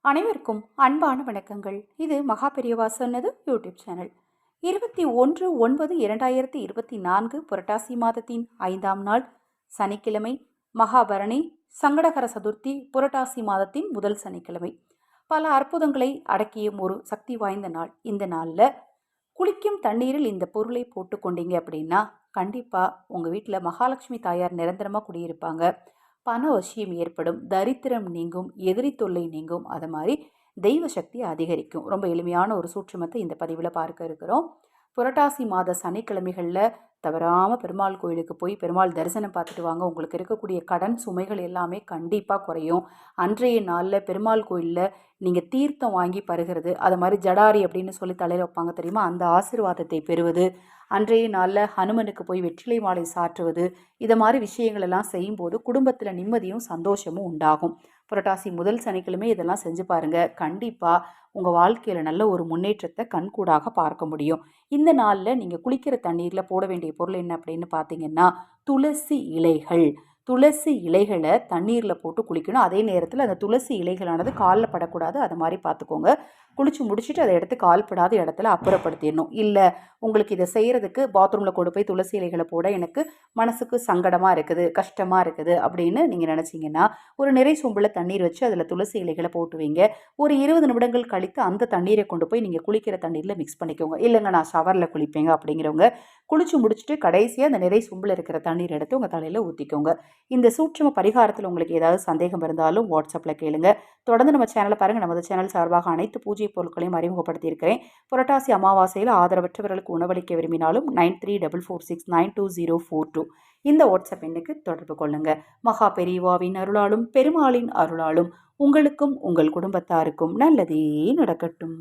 அனைவருக்கும் அன்பான வணக்கங்கள். இது மகா பெரியவா சொன்னது யூடியூப் சேனல். 21/9/2024 புரட்டாசி மாதத்தின் 5ஆம் நாள் சனிக்கிழமை, மகாபரணி, சங்கடகர சதுர்த்தி, புரட்டாசி மாதத்தின் முதல் சனிக்கிழமை. பல அற்புதங்களை அடக்கிய ஒரு சக்தி வாய்ந்த நாள். இந்த நாளில் குளிக்கும் தண்ணீரில் இந்த பொருளை போட்டுக்கொண்டீங்க அப்படின்னா கண்டிப்பாக உங்கள் வீட்டில் மகாலட்சுமி தாயார் நிரந்தரமாக குடியிருப்பாங்க. பண வசியம் ஏற்படும், தரித்திரம் நீங்கும், எதிரி தொல்லை நீங்கும், அது மாதிரி தெய்வ சக்தி அதிகரிக்கும். ரொம்ப எளிமையான ஒரு சூட்சுமத்தை இந்த பதிவில் பார்க்க இருக்கிறோம். புரட்டாசி மாத சனிக்கிழமைகளில் தவறாமல் பெருமாள் கோயிலுக்கு போய் பெருமாள் தரிசனம் பார்த்துட்டு வாங்க. உங்களுக்கு இருக்கக்கூடிய கடன் சுமைகள் எல்லாமே கண்டிப்பாக குறையும். அன்றைய நாளில் பெருமாள் கோயிலில் நீங்கள் தீர்த்தம் வாங்கி பருகிறது, அது மாதிரி ஜடாரி அப்படின்னு சொல்லி தலையில் வைப்பாங்க தெரியுமா, அந்த ஆசீர்வாதத்தை பெறுவது, அன்றைய நாளில் ஹனுமனுக்கு போய் வெற்றிலை மாலை சாற்றுவது, இதை மாதிரி விஷயங்கள் எல்லாம் செய்யும்போது குடும்பத்தில் நிம்மதியும் சந்தோஷமும் உண்டாகும். புரட்டாசி முதல் சனிக்கிழமை இதெல்லாம் செஞ்சு பாருங்கள். கண்டிப்பாக உங்கள் வாழ்க்கையில் நல்ல ஒரு முன்னேற்றத்தை கண்கூடாக பார்க்க முடியும். இந்த நாளில் நீங்கள் குளிக்கிற தண்ணீரில் போட வேண்டிய பொருள் என்ன அப்படின்னு பார்த்தீங்கன்னா, துளசி இலைகள். துளசி இலைகளை தண்ணீரில் போட்டு குளிக்கணும். அதே நேரத்தில் அந்த துளசி இலைகளானது காலில் படக்கூடாது, அது மாதிரி பார்த்துக்கோங்க. குளித்து முடிச்சுட்டு அதை எடுத்து கால்படாத இடத்துல அப்புறப்படுத்திடணும். இல்லை உங்களுக்கு இதை செய்கிறதுக்கு பாத்ரூமில் கொண்டு போய் துளசி இலைகளை போட எனக்கு மனசுக்கு சங்கடமாக இருக்குது, கஷ்டமாக இருக்குது அப்படின்னு நீங்கள் நினச்சிங்கன்னா, ஒரு நிறை சொம்பில் தண்ணீர் வச்சு அதில் துளசி இலைகளை போட்டு வைங்க. ஒரு 20 நிமிடங்கள் கழித்து அந்த தண்ணீரை கொண்டு போய் நீங்கள் குளிக்கிற தண்ணீரில் மிக்ஸ் பண்ணிக்கோங்க. இல்லைங்க நான் ஷவரில் குளிப்பேங்க அப்படிங்கிறவங்க குளிச்சு முடிச்சுட்டு கடைசியாக அந்த நிறை சொம்பில் இருக்கிற தண்ணீர் எடுத்து உங்கள் தலையில் ஊற்றிக்கோங்க. இந்த சூட்சும பரிகாரத்தில் உங்களுக்கு ஏதாவது சந்தேகம் இருந்தாலும் வாட்ஸ்அப்பில் கேளுங்க. தொடர்ந்து நம்ம சேனலை பாருங்கள். நமது சேனல் சார்பாக அனைத்து பூஜை பொருட்களையும் அறிமுகப்படுத்தியிருக்கிறேன். புரட்டாசி அமாவாசையில் ஆதரவற்றவர்களுக்கு உணவளிக்க விரும்பினாலும் 9344692042 இந்த வாட்ஸ்அப் எண்ணுக்கு தொடர்பு கொள்ளுங்க. மகா பெரியவாவின் அருளாலும் பெருமாளின் அருளாலும் உங்களுக்கும் உங்கள் குடும்பத்தாருக்கும் நல்லதே நடக்கட்டும்.